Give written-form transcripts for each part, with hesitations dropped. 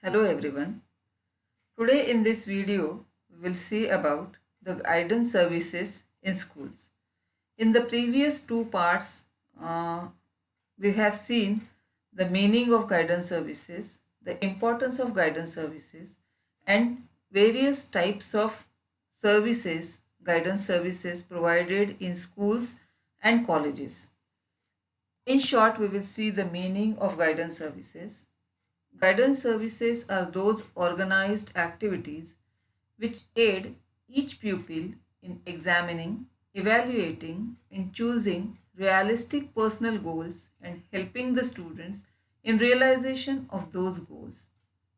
Hello everyone. Today in this video we will see about the guidance services in schools. In the previous two parts we have seen the meaning of guidance services, the importance of guidance services and various types of services, guidance services provided in schools and colleges. In short, we will see the meaning of guidance services. Guidance services are those organized activities which aid each pupil in examining, evaluating, and choosing realistic personal goals and helping the students in realization of those goals.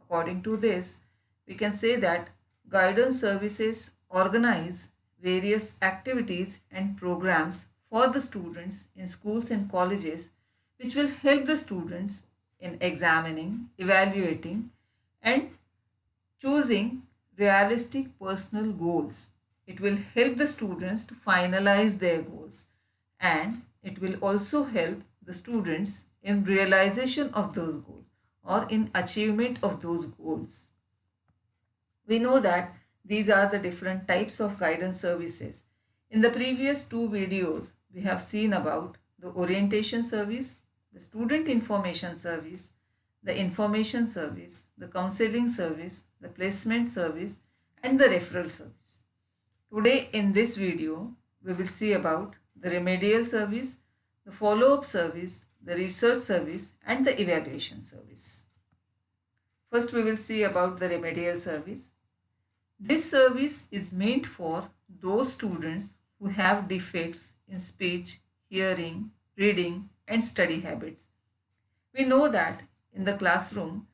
According to this, we can say that guidance services organize various activities and programs for the students in schools and colleges which will help the students in examining, evaluating, and choosing realistic personal goals. It will help the students to finalize their goals and it will also help the students in realization of those goals or in achievement of those goals. We know that these are the different types of guidance services. In the previous two videos, we have seen about the orientation service, the student information service, the information service, the counseling service, the placement service, and the referral service. Today in this video, we will see about the remedial service, the follow-up service, the research service, and the evaluation service. First, we will see about the remedial service. This service is meant for those students who have defects in speech, hearing, reading, and study habits. We know that in the classroom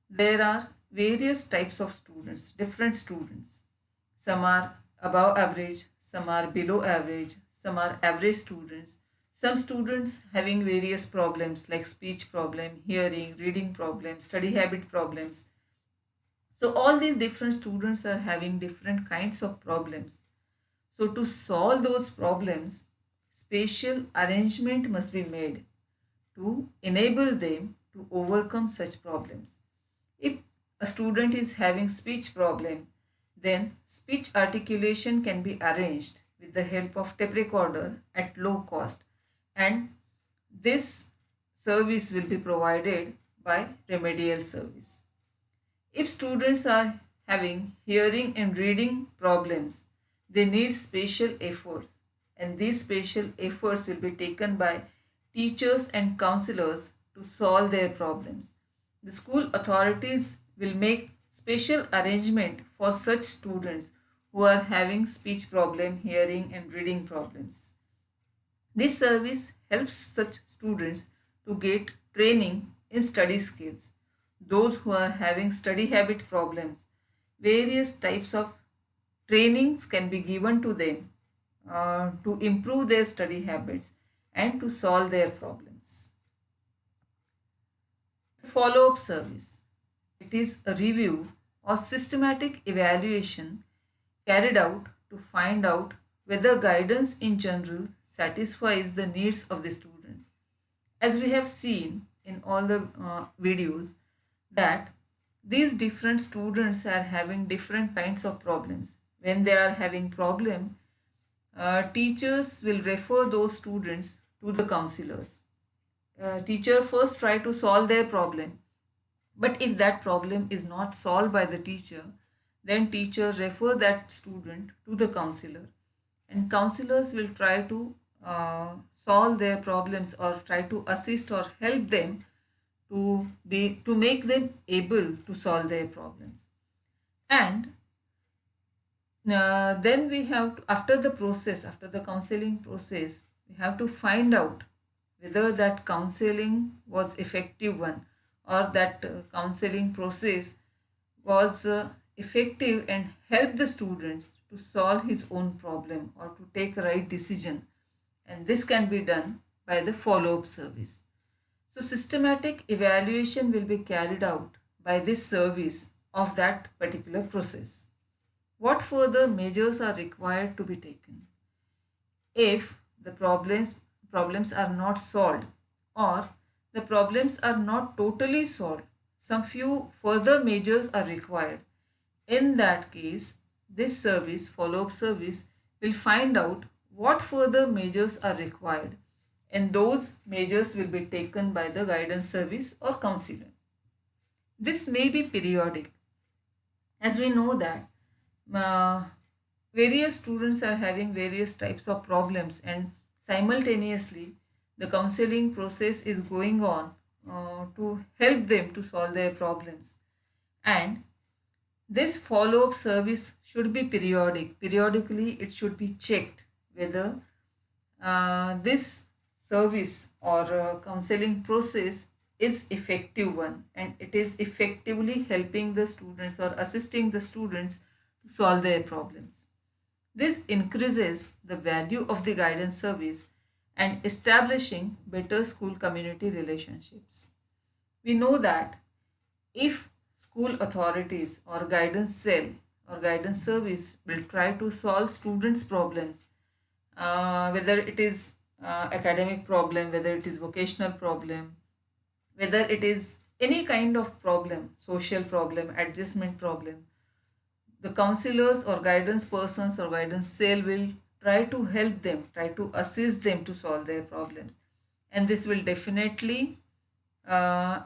there are various types of students, different students. Some are above average, some are below average, some are average students. Some students having various problems like speech problem, hearing, reading problems, study habit problems. So all these different students are having different kinds of problems. So to solve those problems, spatial arrangement must be made to enable them to overcome such problems. If a student is having speech problem, then speech articulation can be arranged with the help of tape recorder at low cost, and this service will be provided by remedial service. If students are having hearing and reading problems, they need special efforts, and these special efforts will be taken by teachers and counselors to solve their problems. The school authorities will make special arrangement for such students who are having speech problem, hearing and reading problems. This service helps such students to get training in study skills. Those who are having study habit problems, various types of trainings can be given to them to improve their study habits and to solve their problems. Follow-up service. It is a review or systematic evaluation carried out to find out whether guidance in general satisfies the needs of the students. As we have seen in all the videos that these different students are having different kinds of problems. When they are having problem, teachers will refer those students to the counselors. Teacher first try to solve their problem, but if that problem is not solved by the teacher, then teacher refer that student to the counselor, and counselors will try to solve their problems or try to assist or help them to make them able to solve their problems. And then we have to, after the counseling process, we have to find out whether that counseling was effective one, or that counseling process was effective and helped the students to solve his own problem or to take the right decision, and this can be done by the follow-up service. So systematic evaluation will be carried out by this service of that particular process. What further measures are required to be taken? If the problems are not solved, or the problems are not totally solved, some few further measures are required. In that case, this service, follow-up service, will find out what further measures are required, and those measures will be taken by the guidance service or counselor. This may be periodic, as we know that uh, various students are having various types of problems, and simultaneously the counseling process is going on to help them to solve their problems. And this follow-up service should be periodic. Periodically, it should be checked whether this service or counseling process is effective one, and it is effectively helping the students or assisting the students to solve their problems. This increases the value of the guidance service and establishing better school community relationships. We know that if school authorities or guidance cell or guidance service will try to solve students' problems, whether it is academic problem, whether it is vocational problem, whether it is any kind of problem, social problem, adjustment problem, the counselors or guidance persons or guidance cell will try to help them, try to assist them to solve their problems. And this will definitely uh,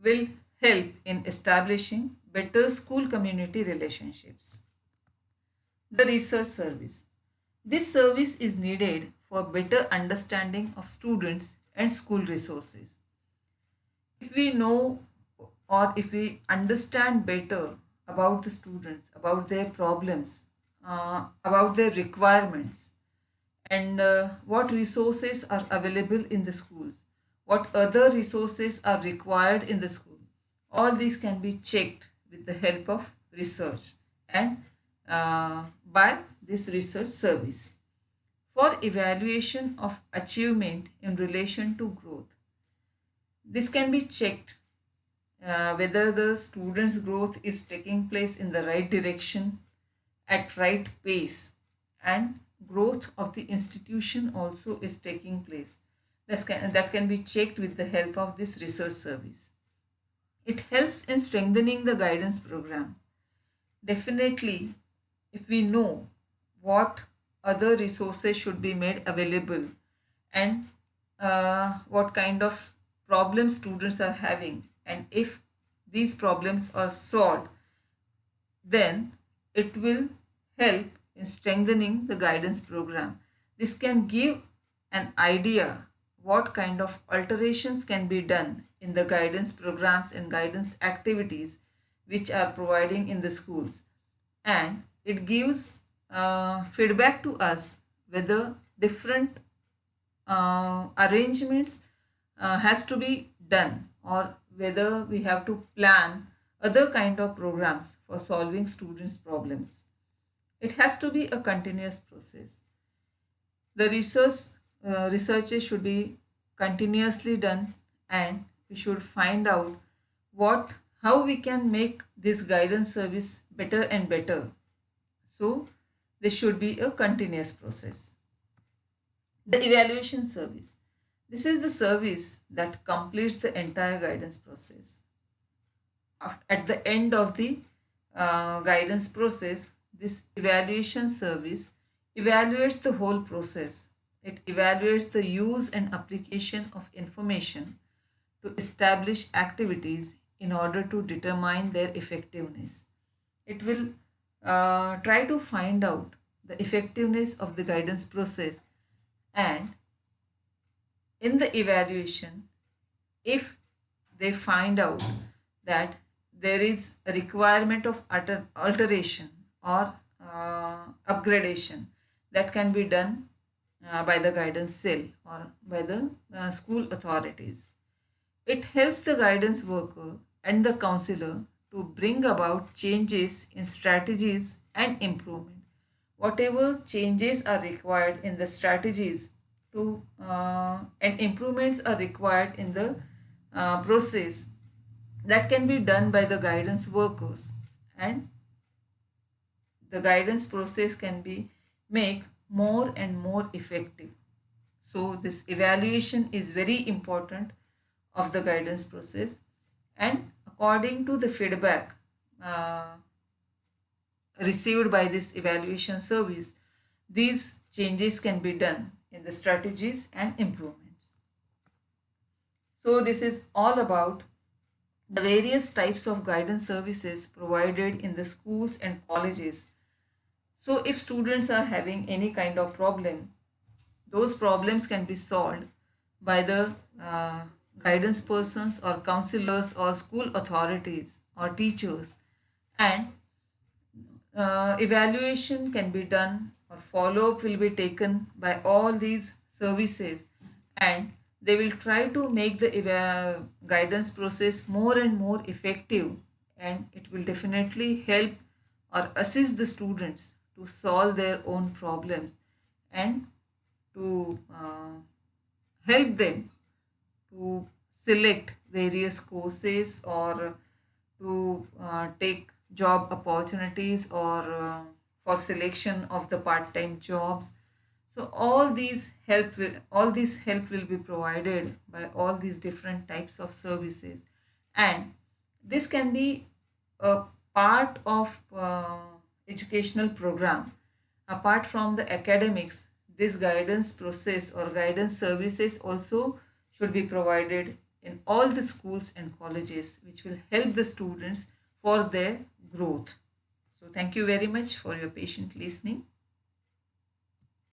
will help in establishing better school community relationships. The research service. This service is needed for better understanding of students and school resources. If we know or if we understand better about the students, about their problems, about their requirements, and what resources are available in the schools, what other resources are required in the school, all these can be checked with the help of research and by this research service. For evaluation of achievement in relation to growth, this can be checked whether the student's growth is taking place in the right direction, at right pace, and growth of the institution also is taking place. That can be checked with the help of this research service. It helps in strengthening the guidance program. Definitely, if we know what other resources should be made available and what kind of problems students are having, and if these problems are solved, then it will help in strengthening the guidance program. This can give an idea what kind of alterations can be done in the guidance programs and guidance activities which are providing in the schools, and it gives feedback to us whether different arrangements has to be done, or whether we have to plan other kind of programs for solving students problems. It has to be a continuous process. The researches should be continuously done, and we should find out what how we can make this guidance service better and better. So this should be a continuous process. The evaluation service. This is the service that completes the entire guidance process. At the end of the guidance process, this evaluation service evaluates the whole process. It evaluates the use and application of information to establish activities in order to determine their effectiveness. It will try to find out the effectiveness of the guidance process, and in the evaluation, if they find out that there is a requirement of alteration or upgradation, that can be done by the guidance cell or by the school authorities. It helps the guidance worker and the counselor to bring about changes in strategies and improvement. Whatever changes are required in the strategies to and improvements are required in the process, that can be done by the guidance workers, and the guidance process can be make more and more effective. So this evaluation is very important of the guidance process, and according to the feedback uh, received by this evaluation service, these changes can be done in the strategies and improvements. So this is all about the various types of guidance services provided in the schools and colleges. So if students are having any kind of problem, those problems can be solved by the guidance persons or counselors or school authorities or teachers, and evaluation can be done or follow up will be taken by all these services, and they will try to make the guidance process more and more effective, and it will definitely help or assist the students to solve their own problems and to help them to select various courses or to take job opportunities or for selection of the part-time jobs. So all these help will be provided by all these different types of services, and this can be a part of educational program. Apart from the academics, this guidance process or guidance services also should be provided in all the schools and colleges, which will help the students for their growth. So thank you very much for your patient listening.